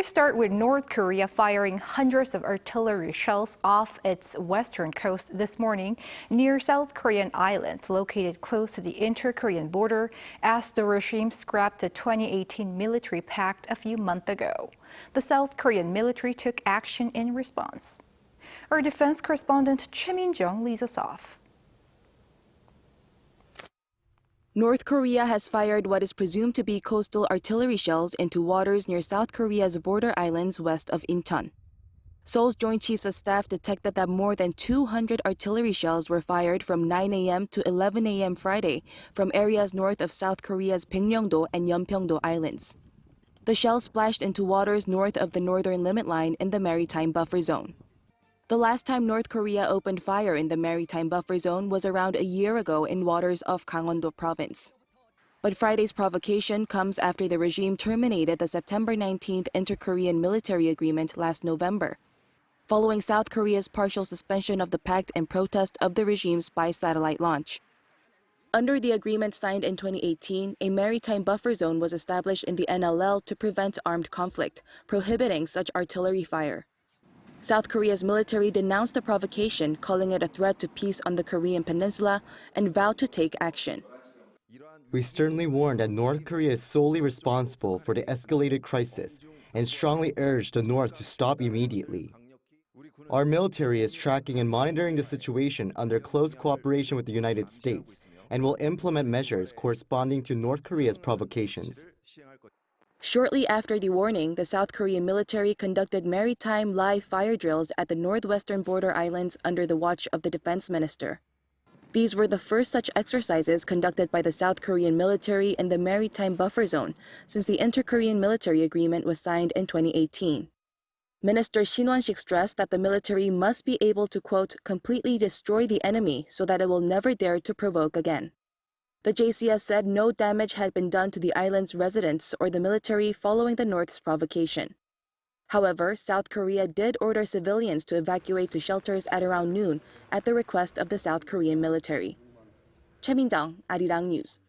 start with North Korea firing hundreds of artillery shells off its western coast this morning near South Korean islands located close to the inter-Korean border as the regime scrapped the 2018 military pact a few months ago. The South Korean military took action in response. Our defense correspondent Choi Min-jung leads us off. North Korea has fired what is presumed to be coastal artillery shells into waters near South Korea's border islands west of Incheon. Seoul's Joint Chiefs of Staff detected that more than 200 artillery shells were fired from 9 a.m. to 11 a.m. Friday from areas north of South Korea's Baengnyeong-do and Yeonpyeong-do islands. The shells splashed into waters north of the northern limit line in the maritime buffer zone. The last time North Korea opened fire in the maritime buffer zone was around a year ago in waters off Gangwon-do Province. But Friday's provocation comes after the regime terminated the September 19th inter-Korean military agreement last November, following South Korea's partial suspension of the pact in protest of the regime's spy satellite launch. Under the agreement signed in 2018, a maritime buffer zone was established in the NLL to prevent armed conflict, prohibiting such artillery fire. South Korea's military denounced the provocation, calling it a threat to peace on the Korean peninsula, and vowed to take action. We sternly warn that North Korea is solely responsible for the escalated crisis and strongly urge the North to stop immediately. Our military is tracking and monitoring the situation under close cooperation with the United States and will implement measures corresponding to North Korea's provocations. Shortly after the warning, the South Korean military conducted maritime live fire drills at the northwestern border islands under the watch of the defense minister. These were the first such exercises conducted by the South Korean military in the maritime buffer zone since the inter-Korean military agreement was signed in 2018. Minister Shin Won-sik stressed that the military must be able to, quote, completely destroy the enemy so that it will never dare to provoke again. The JCS said no damage had been done to the island's residents or the military following the North's provocation. However, South Korea did order civilians to evacuate to shelters at around noon at the request of the South Korean military. Choi Min-jung, Arirang News.